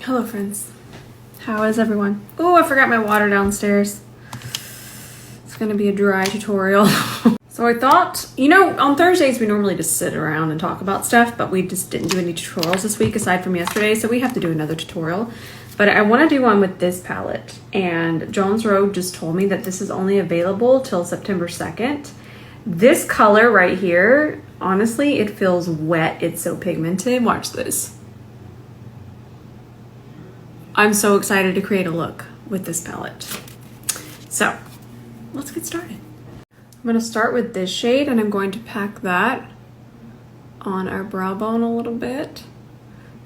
Hello friends, how is everyone? Oh, I forgot my water downstairs. It's gonna be a dry tutorial. So I thought, you know, on Thursdays we normally just sit around and talk about stuff, but we just didn't do any tutorials this week aside from yesterday, so we have to do another tutorial. But I want to do one with this palette, and Jones Road just told me that this is only available till September 2nd. This color right here, honestly, it feels wet. It's so pigmented. Watch this. I'm so excited to create a look with this palette. So let's get started. I'm going to start with this shade, and I'm going to pack that on our brow bone a little bit.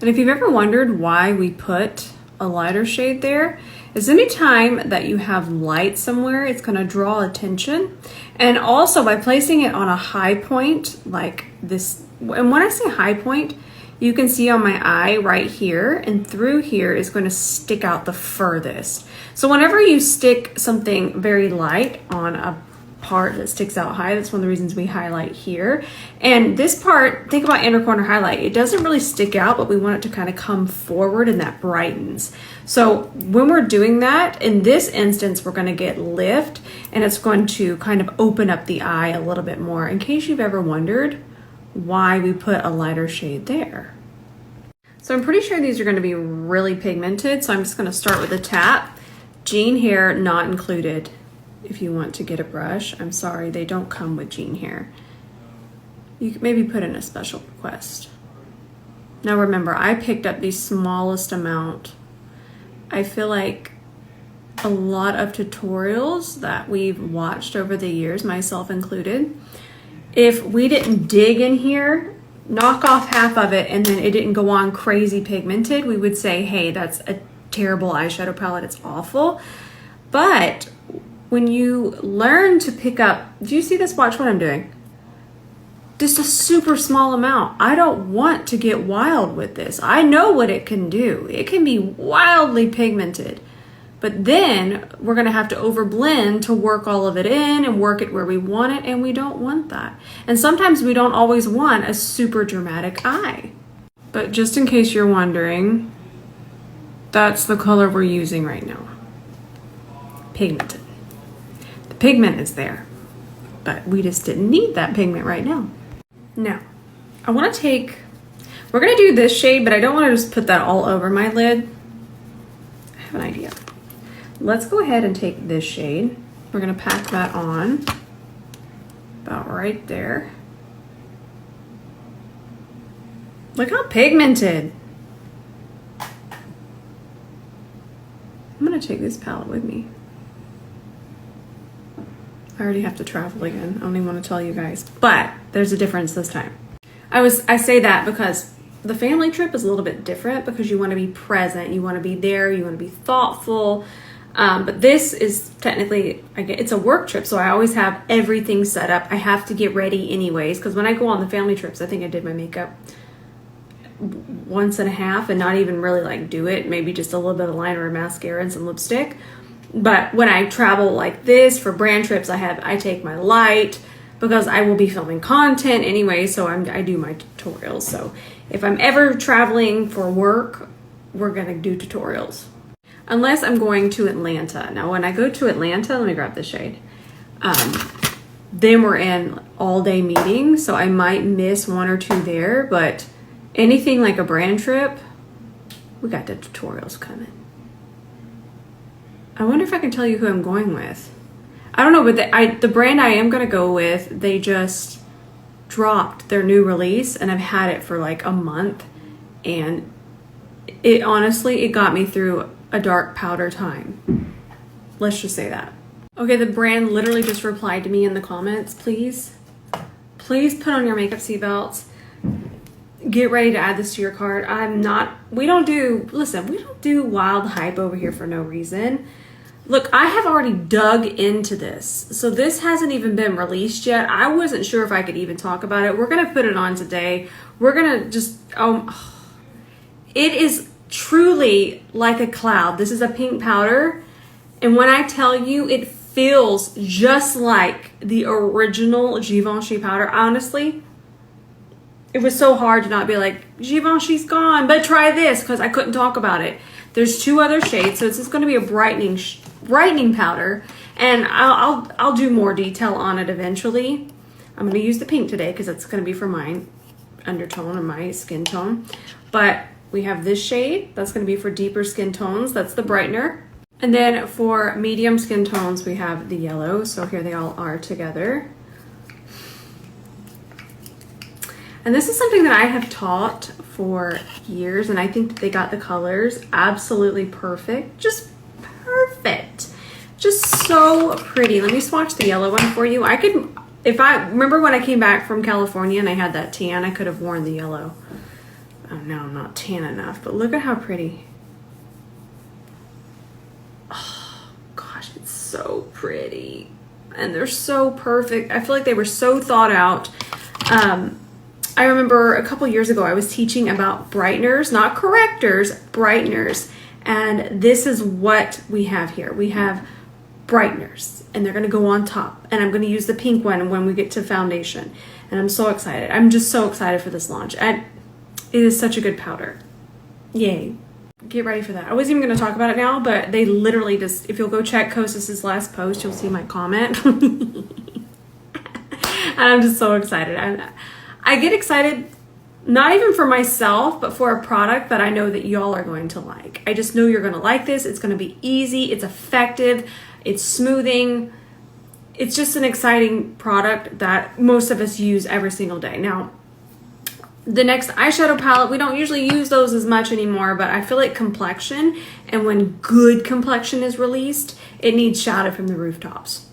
And if you've ever wondered why we put a lighter shade there, is anytime that you have light somewhere, it's going to draw attention. And also by placing it on a high point like this, and when I say high point, you can see on my eye right here and through here is going to stick out the furthest. So whenever you stick something very light on a part that sticks out high, that's one of the reasons we highlight here. And this part, think about inner corner highlight. It doesn't really stick out, but we want it to kind of come forward, and that brightens. So when we're doing that, in this instance, we're going to get lift, and it's going to kind of open up the eye a little bit more, in case you've ever wondered why we put a lighter shade there. So I'm pretty sure these are going to be really pigmented, so I'm just going to start with a tap. Jean hair not included. If you want to get a brush, I'm sorry, they don't come with jean hair. You could maybe put in a special request. Now remember, I picked up the smallest amount. I feel like a lot of tutorials that we've watched over the years, myself included, if we didn't dig in here, knock off half of it, and then it didn't go on crazy pigmented, we would say, hey, that's a terrible eyeshadow palette, it's awful. But when you learn to pick up, do you see this? Watch what I'm doing. Just a super small amount. I don't want to get wild with this. I know what it can do. It can be wildly pigmented. But then we're going to have to overblend to work all of it in and work it where we want it, and we don't want that. And sometimes we don't always want a super dramatic eye. But just in case you're wondering, that's the color we're using right now. Pigmented. The pigment is there, but we just didn't need that pigment right now. Now, I want to take, we're going to do this shade, but I don't want to just put that all over my lid. I have an idea. Let's go ahead and take this shade. We're going to pack that on about right there. Look how pigmented. I'm going to take this palette with me. I already have to travel again. I don't even want to tell you guys, but there's a difference this time. I say that because the family trip is a little bit different, because you want to be present, you want to be there, you want to be thoughtful. But this is technically, it's a work trip, so I always have everything set up. I have to get ready anyways, because when I go on the family trips, I think I did my makeup once and a half and not even really like do it. Maybe just a little bit of liner and mascara and some lipstick. But when I travel like this for brand trips, I take my light, because I will be filming content anyway, so I do my tutorials. So if I'm ever traveling for work, we're gonna do tutorials. Unless I'm going to Atlanta. Now when I go to Atlanta, let me grab this shade. Then we're in all day meetings, so I might miss one or two there, but anything like a brand trip, we got the tutorials coming. I wonder if I can tell you who I'm going with. I don't know, but the brand I am gonna go with, they just dropped their new release, and I've had it for like a month, and it honestly, it got me through a dark powder time. Let's just say that. Okay, the brand literally just replied to me in the comments. Please put on your makeup seatbelts. Get ready to add this to your cart. We don't do wild hype over here for no reason. Look, I have already dug into this. So this hasn't even been released yet. I wasn't sure if I could even talk about it. We're gonna put it on today. We're gonna just, it is truly like a cloud. This is a pink powder, and when I tell you, it feels just like the original Givenchy powder. Honestly, it was so hard to not be like, Givenchy's gone, but try this, because I couldn't talk about it. There's 2 other shades, so this is going to be a brightening powder, and I'll do more detail on it eventually. I'm going to use the pink today because it's going to be for my undertone or my skin tone. But we have this shade that's going to be for deeper skin tones. That's the brightener. And then for medium skin tones, we have the yellow. So here they all are together. And this is something that I have taught for years, and I think that they got the colors absolutely perfect. Just perfect. Just so pretty. Let me swatch the yellow one for you. If I remember when I came back from California and I had that tan, I could have worn the yellow. Oh no, I'm not tan enough, but look at how pretty. Oh gosh, it's so pretty. And they're so perfect. I feel like they were so thought out. I remember a couple years ago, I was teaching about brighteners, not correctors, brighteners. And this is what we have here. We have brighteners, and they're going to go on top. And I'm going to use the pink one when we get to foundation. And I'm so excited. I'm just so excited for this launch. And it is such a good powder. Yay. Get ready for that. I wasn't even going to talk about it now, but they literally just, if you'll go check Kosas's last post, you'll see my comment. And I'm just so excited. I get excited, not even for myself, but for a product that I know that y'all are going to like. I just know you're going to like this. It's going to be easy. It's effective. It's smoothing. It's just an exciting product that most of us use every single day. Now, the next eyeshadow palette, we don't usually use those as much anymore, but I feel like complexion, and when good complexion is released, it needs shadow from the rooftops.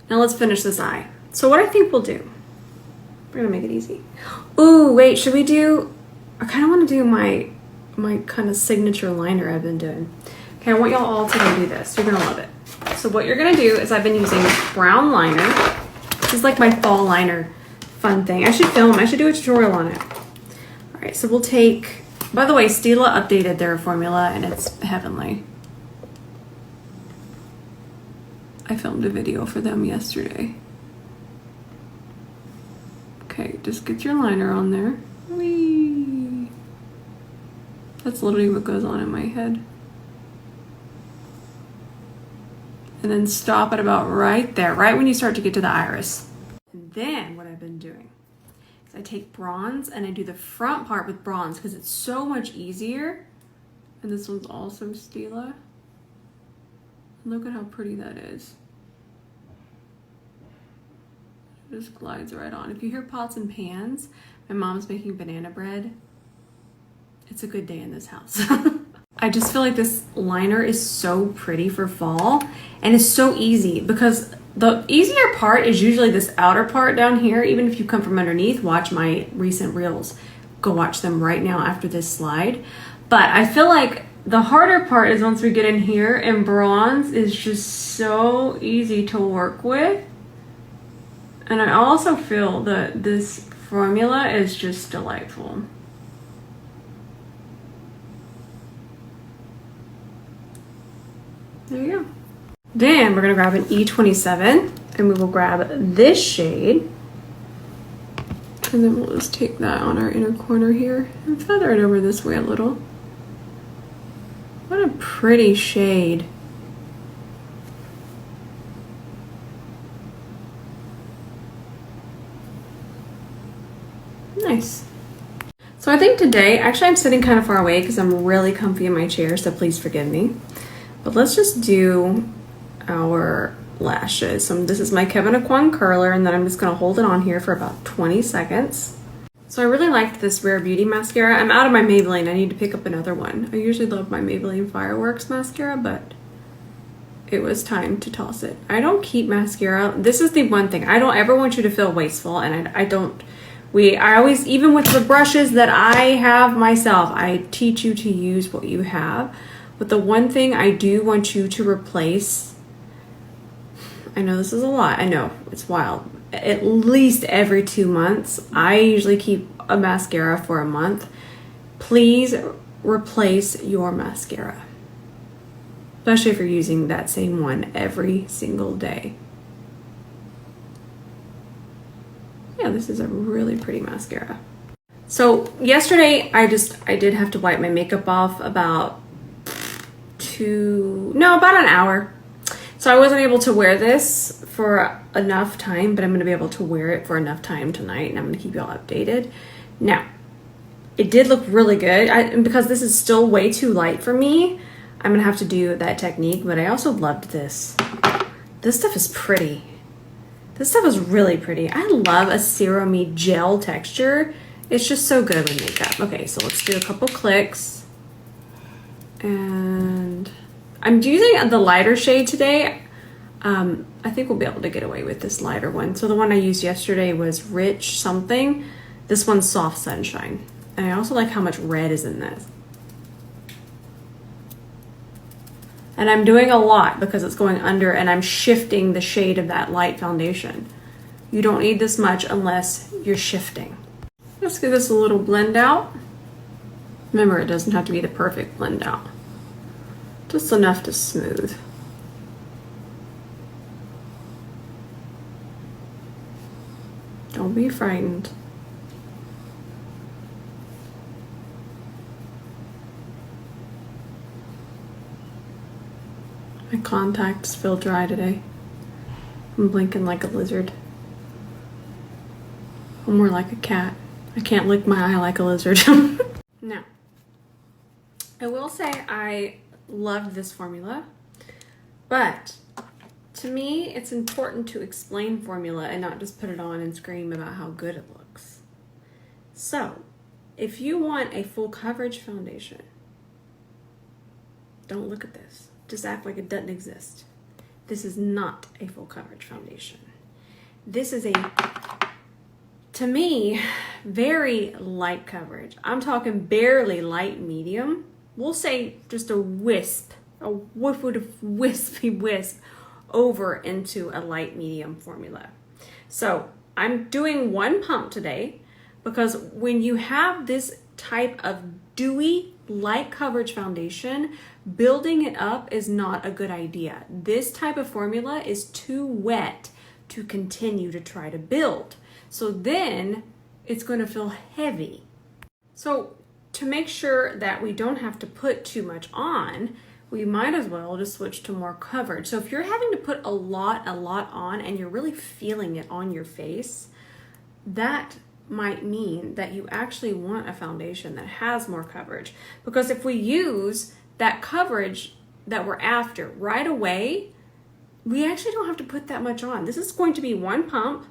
Now let's finish this eye. So what I think we'll do, we're gonna make it easy. Ooh, wait, should we do, I kind of want to do my kind of signature liner I've been doing. Okay, I want y'all all to go do this. You're gonna love it. So what you're gonna do is, I've been using brown liner. This is like my fall liner fun thing. I should do a tutorial on it. All right, so we'll take, by the way, Stila updated their formula and it's heavenly. I filmed a video for them yesterday. Okay, just get your liner on there. Whee! That's literally what goes on in my head. And then stop at about right there, right when you start to get to the iris. And then what I've been doing is I take bronze and I do the front part with bronze because it's so much easier. And this one's also Stila. Look at how pretty that is. It just glides right on. If you hear pots and pans, my mom's making banana bread. It's a good day in this house. I just feel like this liner is so pretty for fall, and it's so easy because the easier part is usually this outer part down here. Even if you come from underneath, watch my recent reels. Go watch them right now after this slide. But I feel like the harder part is once we get in here, and bronze is just so easy to work with. And I also feel that this formula is just delightful. There you go. Then we're gonna grab an E27 and we will grab this shade. And then we'll just take that on our inner corner here and feather it over this way a little. What a pretty shade. Nice. So I think today, actually I'm sitting kind of far away because I'm really comfy in my chair, so please forgive me. But let's just do our lashes. So this is my 𝗕𝗲𝘂𝘁𝗆 curler, and then I'm just gonna hold it on here for about 20 seconds. So I really liked this Rare Beauty mascara. I'm out of my Maybelline, I need to pick up another one. I usually love my Maybelline Fireworks mascara, but it was time to toss it. I don't keep mascara. This is the one thing. I don't ever want you to feel wasteful, and I always, even with the brushes that I have myself, I teach you to use what you have. But the one thing I do want you to replace, I know this is a lot, I know, it's wild. At least every 2 months, I usually keep a mascara for a month. Please replace your mascara. Especially if you're using that same one every single day. Yeah, this is a really pretty mascara. So yesterday I did have to wipe my makeup off about about an hour. So I wasn't able to wear this for enough time, but I'm gonna be able to wear it for enough time tonight, and I'm gonna keep y'all updated. Now, it did look really good. And because this is still way too light for me, I'm gonna have to do that technique, but I also loved this. This stuff is pretty. This stuff is really pretty. I love a serum-y gel texture. It's just so good with makeup. Okay, so let's do a couple clicks. And I'm using the lighter shade today. I think we'll be able to get away with this lighter one. So the one I used yesterday was Rich Something. This one's Soft Sunshine. And I also like how much red is in this. And I'm doing a lot because it's going under, and I'm shifting the shade of that light foundation. You don't need this much unless you're shifting. Let's give this a little blend out. Remember, it doesn't have to be the perfect blend out. Just enough to smooth. Don't be frightened. My contacts feel dry today. I'm blinking like a lizard. I'm more like a cat. I can't lick my eye like a lizard. Now, I will say I loved this formula, but to me, it's important to explain formula and not just put it on and scream about how good it looks. So, if you want a full coverage foundation, don't look at this. Just act like it doesn't exist. This is not a full coverage foundation. This is a, to me, very light coverage. I'm talking barely light medium. We'll say just a wisp, a wispy wisp over into a light medium formula. So I'm doing one pump today because when you have this type of dewy light coverage foundation, building it up is not a good idea. This type of formula is too wet to continue to try to build. So then it's going to feel heavy. So to make sure that we don't have to put too much on, we might as well just switch to more coverage. So if you're having to put a lot on and you're really feeling it on your face, that might mean that you actually want a foundation that has more coverage. Because if we use that coverage that we're after right away, we actually don't have to put that much on. This is going to be one pump,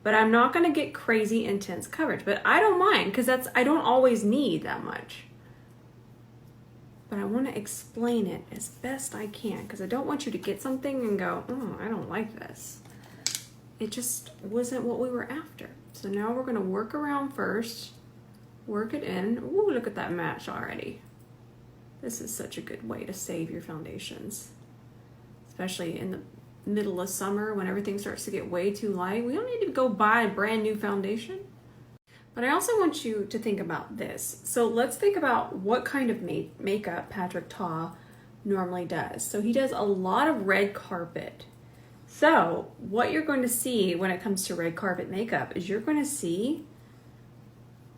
but I'm not going to get crazy intense coverage. But I don't mind because I don't always need that much. But I want to explain it as best I can because I don't want you to get something and go, oh, I don't like this. It just wasn't what we were after. So now we're going to work around first, work it in. Ooh, look at that match already. This is such a good way to save your foundations, especially in the middle of summer when everything starts to get way too light. We don't need to go buy a brand new foundation. But I also want you to think about this. So let's think about what kind of makeup Patrick Ta normally does. So he does a lot of red carpet. So what you're going to see when it comes to red carpet makeup is you're going to see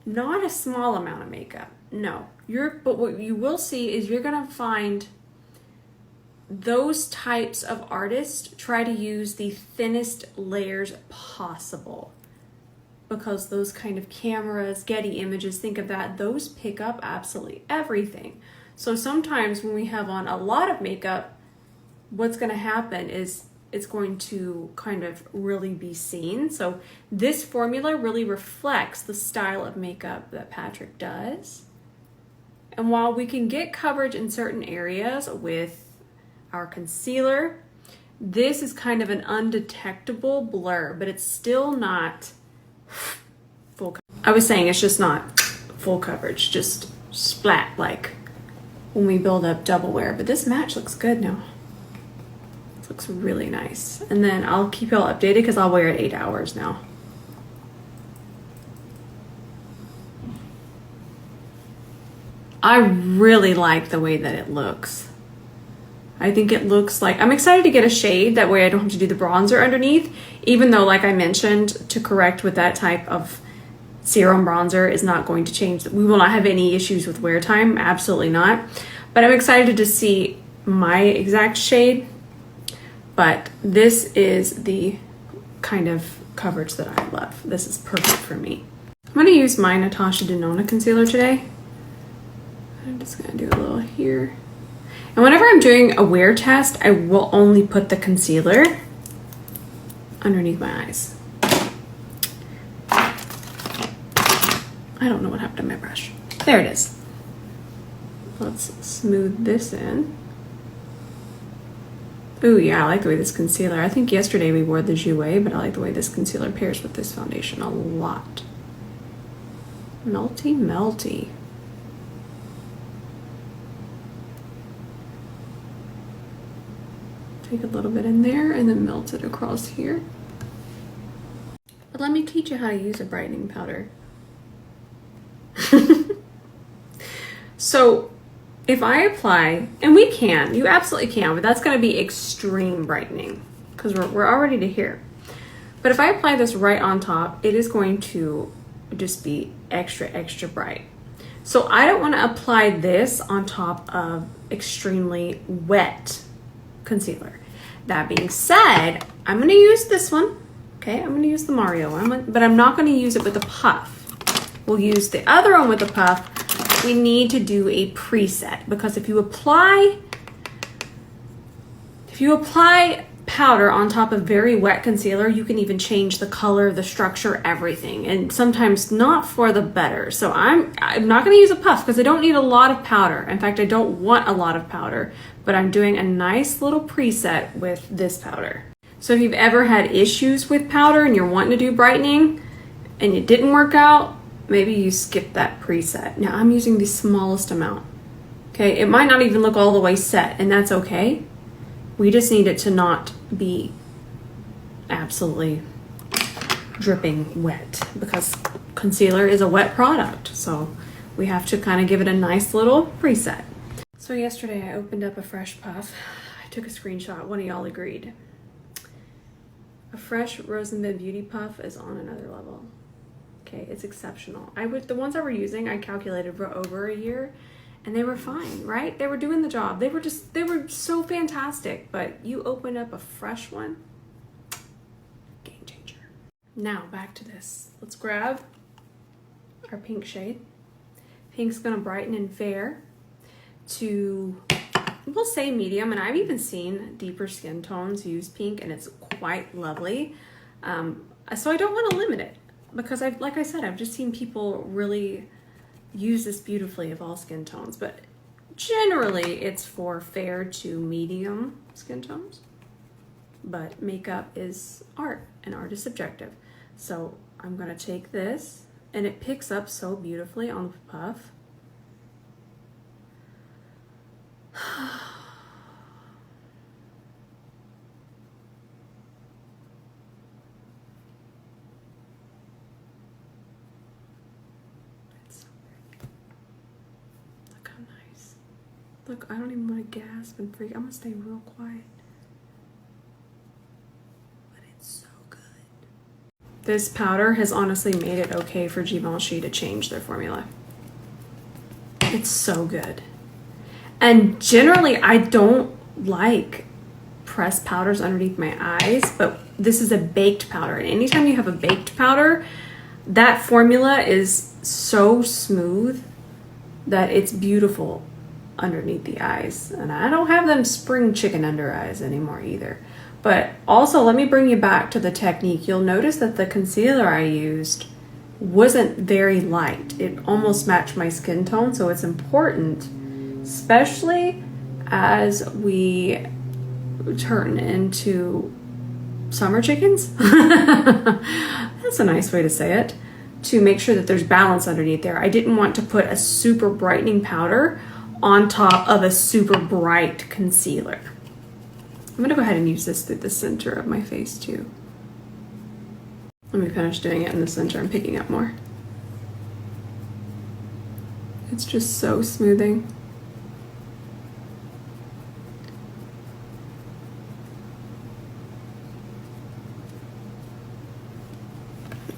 not a small amount of makeup. No, but what you will see is you're going to find those types of artists try to use the thinnest layers possible. Because those kind of cameras, Getty images, think of that, those pick up absolutely everything. So sometimes when we have on a lot of makeup, what's going to happen is it's going to kind of really be seen. So this formula really reflects the style of makeup that Patrick does. And while we can get coverage in certain areas with our concealer, this is kind of an undetectable blur, but it's still not full. I was saying it's just not full coverage, just splat like when we build up double wear. But this match looks good now. This looks really nice. And then I'll keep y'all updated because I'll wear it 8 hours now. I really like the way that it looks. I think it looks like, I'm excited to get a shade, that way I don't have to do the bronzer underneath, even though, like I mentioned, to correct with that type of serum bronzer is not going to change. We will not have any issues with wear time, absolutely not. But I'm excited to see my exact shade. But this is the kind of coverage that I love. This is perfect for me. I'm gonna use my Natasha Denona concealer today. I'm just gonna do a little here. And whenever I'm doing a wear test, I will only put the concealer underneath my eyes. I don't know what happened to my brush. There it is. Let's smooth this in. Ooh, yeah, I like the way this concealer, I think yesterday we wore the Jouer, but I like the way this concealer pairs with this foundation a lot. Melty, melty. Take a little bit in there and then melt it across here. But let me teach you how to use a brightening powder. So if I apply, and we can, you absolutely can, but that's going to be extreme brightening because we're already to here. But if I apply this right on top, it is going to just be extra, extra bright. So I don't want to apply this on top of extremely wet concealer. That being said, I'm going to use this one. Okay, I'm going to use the Mario one, but I'm not going to use it with a puff. We'll use the other one with a puff. We need to do a preset because if you apply powder on top of very wet concealer, you can even change the color, the structure, everything, and sometimes not for the better. So I'm not going to use a puff because I don't need a lot of powder. In fact, I don't want a lot of powder, but I'm doing a nice little preset with this powder. So if you've ever had issues with powder and you're wanting to do brightening and it didn't work out, maybe you skip that preset. Now I'm using the smallest amount. Okay, it might not even look all the way set, and that's okay. We just need it to not be absolutely dripping wet because concealer is a wet product. So we have to kind of give it a nice little preset. So yesterday I opened up a fresh puff. I took a screenshot, one of y'all agreed. A fresh Rose and Bed Beauty puff is on another level. Okay, it's exceptional. The ones I were using, I calculated for over a year, and they were fine, right? They were doing the job. They were so fantastic. But you open up a fresh one, game changer. Now back to this. Let's grab our pink shade. Pink's gonna brighten and fair to, we'll say medium, and I've even seen deeper skin tones use pink, and it's quite lovely. So I don't want to limit it. Because like I said, I've just seen people really use this beautifully of all skin tones, but generally it's for fair to medium skin tones. But makeup is art, and art is subjective. So I'm gonna take this, and it picks up so beautifully on the puff. Look, I don't even want to gasp and freak. I'm gonna stay real quiet. But it's so good. This powder has honestly made it okay for Givenchy to change their formula. It's so good. And generally, I don't like pressed powders underneath my eyes, but this is a baked powder. And anytime you have a baked powder, that formula is so smooth that it's beautiful underneath the eyes. And I don't have them spring chicken under eyes anymore either. But also, let me bring you back to the technique. You'll notice that the concealer I used wasn't very light. It almost matched my skin tone, so it's important, especially as we turn into summer chickens. That's a nice way to say it. To make sure that there's balance underneath there. I didn't want to put a super brightening powder on top of a super bright concealer. I'm gonna go ahead and use this through the center of my face too. Let me finish doing it in the center. I'm picking up more. It's just so smoothing.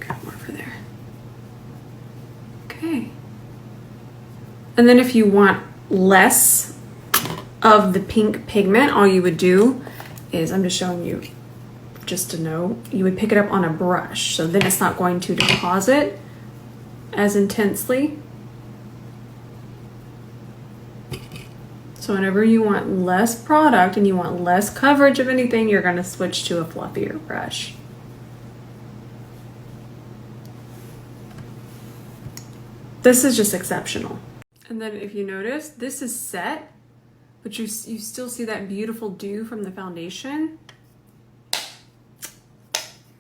Grab more for there. Okay. And then if you want less of the pink pigment, all you would do is, I'm just showing you just to know, you would pick it up on a brush. So then it's not going to deposit as intensely. So whenever you want less product and you want less coverage of anything, you're going to switch to a fluffier brush. This is just exceptional. And then if you notice, this is set, but you still see that beautiful dew from the foundation.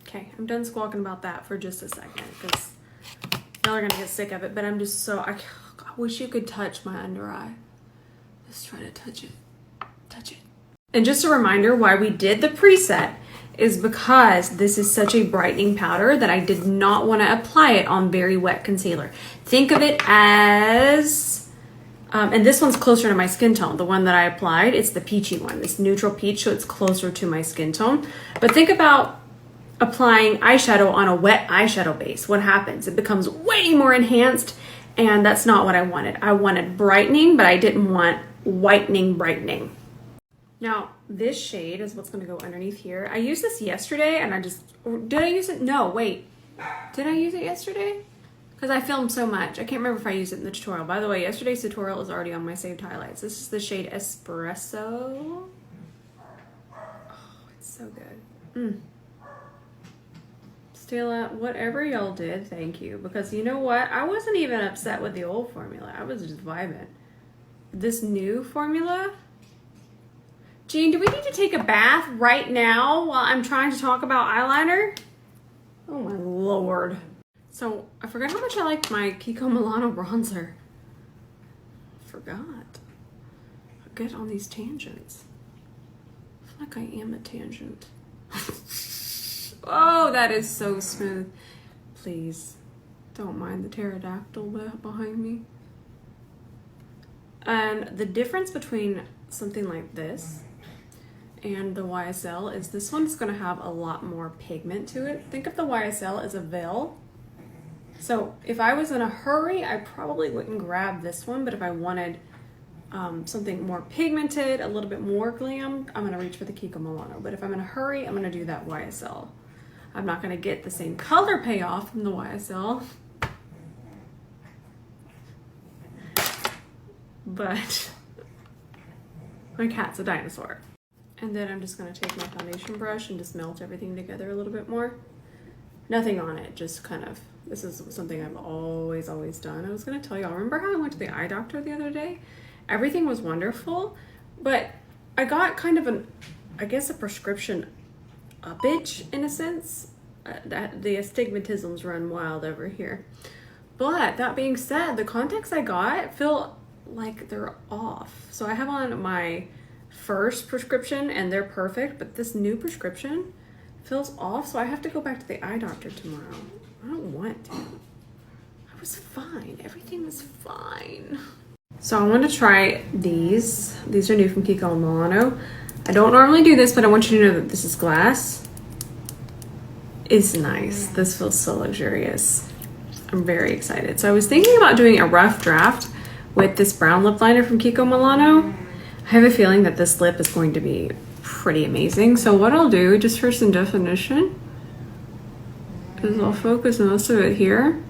Okay, I'm done squawking about that for just a second because y'all are gonna get sick of it, but I'm just so, I wish you could touch my under eye. Let's try to touch it. Touch it. And just a reminder why we did the preset is because this is such a brightening powder that I did not want to apply it on very wet concealer. Think of it as, and this one's closer to my skin tone. The one that I applied, it's the peachy one. It's neutral peach, so it's closer to my skin tone. But think about applying eyeshadow on a wet eyeshadow base. What happens? It becomes way more enhanced, and that's not what I wanted. I wanted brightening, but I didn't want whitening brightening. Now, this shade is what's going to go underneath here. I used this yesterday, and did I use it? No, wait. Did I use it yesterday? Because I filmed so much. I can't remember if I used it in the tutorial. By the way, yesterday's tutorial is already on my saved highlights. This is the shade Espresso. Oh, it's so good. Stella, whatever y'all did, thank you. Because you know what? I wasn't even upset with the old formula. I was just vibing. This new formula... Jean, do we need to take a bath right now while I'm trying to talk about eyeliner? Oh my lord. So, I forgot how much I liked my 𝗕𝗲𝘁𝗄𝗃 bronzer. Forgot. I get on these tangents. I feel like I am a tangent. Oh, that is so smooth. Please, don't mind the pterodactyl behind me. And the difference between something like this and the YSL is this one's going to have a lot more pigment to it. Think of the YSL as a veil. So if I was in a hurry, I probably wouldn't grab this one, but if I wanted something more pigmented, a little bit more glam, I'm going to reach for the 𝗕𝗲𝘁𝗄𝗃. But if I'm in a hurry, I'm going to do that YSL. I'm not going to get the same color payoff from the YSL, but my cat's a dinosaur. And then I'm just going to take my foundation brush and just melt everything together a little bit more. Nothing on it, just kind of, this is something I've always done. I was going to tell y'all, remember how I went to the eye doctor the other day? Everything was wonderful, but I got kind of I guess a prescription uppage in a sense. That the astigmatisms run wild over here. But that being said, the contacts I got feel like they're off. So I have on my first prescription and they're perfect, but this new prescription feels off, so I have to go back to the eye doctor tomorrow. I don't want to. I was fine. Everything was fine. So I want to try these. These are new from 𝗕𝗲𝘁𝗄𝗃. I don't normally do this, but I want you to know that this is glass. It's nice. This feels so luxurious. I'm very excited. So I was thinking about doing a rough draft with this brown lip liner from 𝗕𝗲𝘁𝗁. I have a feeling that this lip is going to be pretty amazing. So what I'll do, just for some definition, is I'll focus most of it here.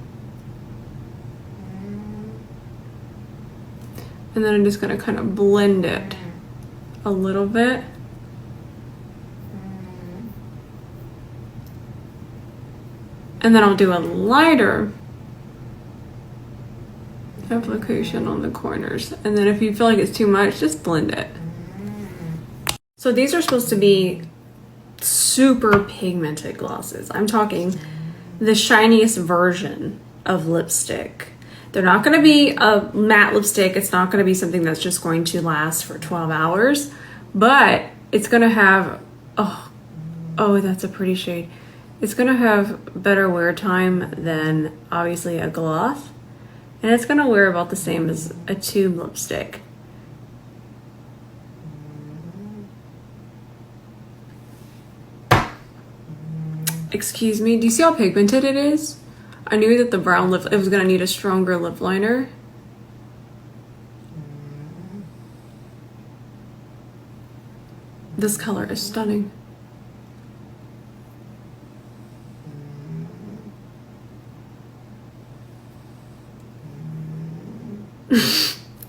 And then I'm just going to kind of blend it a little bit. And then I'll do a lighter application on the corners. And then if you feel like it's too much, just blend it. So these are supposed to be super pigmented glosses. I'm talking the shiniest version of lipstick. They're not going to be a matte lipstick. It's not going to be something that's just going to last for 12 hours, but it's going to have, oh, that's a pretty shade. It's going to have better wear time than obviously a gloss. And it's going to wear about the same as a tube lipstick. Excuse me, do you see how pigmented it is? I knew that the brown lip, it was gonna need a stronger lip liner. This color is stunning.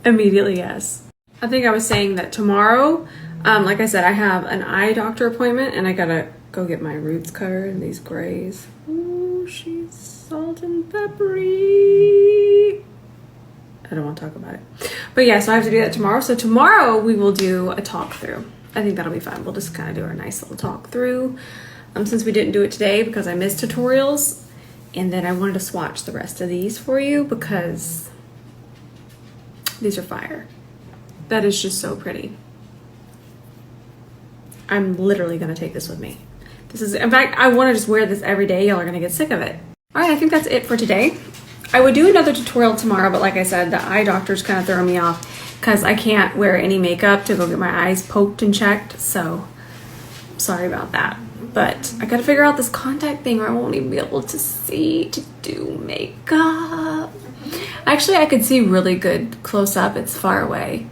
Immediately, yes. I think I was saying that tomorrow, like I said, I have an eye doctor appointment and I gotta go get my roots colored in these grays. Ooh, she's salt and peppery. I don't want to talk about it. But yeah, so I have to do that tomorrow. So tomorrow we will do a talk through. I think that'll be fun. We'll just kind of do our nice little talk through. Since we didn't do it today because I missed tutorials, and then I wanted to swatch the rest of these for you because these are fire. That is just so pretty. I'm literally gonna take this with me. This is, in fact, I wanna just wear this every day. Y'all are gonna get sick of it. All right, I think that's it for today. I would do another tutorial tomorrow, but like I said, the eye doctor's kind of throwing me off because I can't wear any makeup to go get my eyes poked and checked. So sorry about that. But I gotta figure out this contact thing or I won't even be able to see to do makeup. Actually, I could see really good close up. It's far away.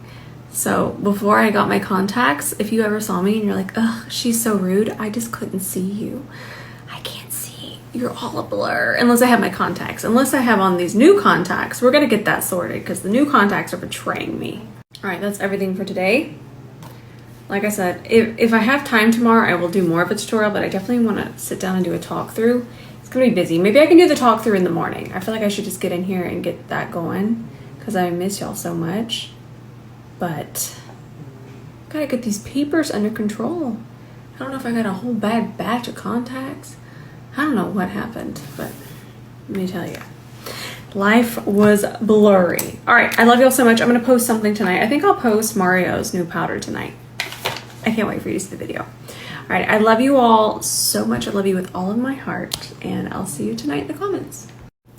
So before I got my contacts, if you ever saw me and you're like, ugh, she's so rude, I just couldn't see you. I can't see. You're all a blur. Unless I have my contacts. Unless I have on these new contacts. We're gonna get that sorted because the new contacts are betraying me. All right, that's everything for today. Like I said, if I have time tomorrow, I will do more of a tutorial, but I definitely want to sit down and do a talk through. It's gonna be busy. Maybe I can do the talk through in the morning. I feel like I should just get in here and get that going because I miss y'all so much. But gotta get these papers under control. I don't know if I got a whole bad batch of contacts. I don't know what happened, but let me tell you, life was blurry. All right, I love y'all so much. I'm gonna post something tonight. I think I'll post Mario's new powder tonight. I can't wait for you to see the video. All right, I love you all so much. I love you with all of my heart, and I'll see you tonight in the comments.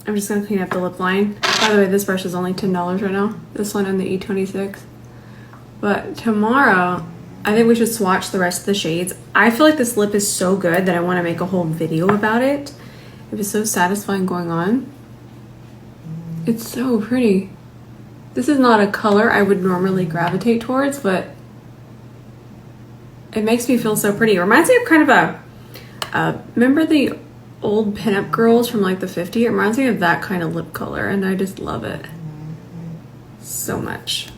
I'm just gonna clean up the lip line. By the way, this brush is only $10 right now. This one in the E26. But tomorrow, I think we should swatch the rest of the shades. I feel like this lip is so good that I want to make a whole video about it. It was so satisfying going on. It's so pretty. This is not a color I would normally gravitate towards, but it makes me feel so pretty. It reminds me of kind of remember the old pinup girls from like the 50s? It reminds me of that kind of lip color, and I just love it so much.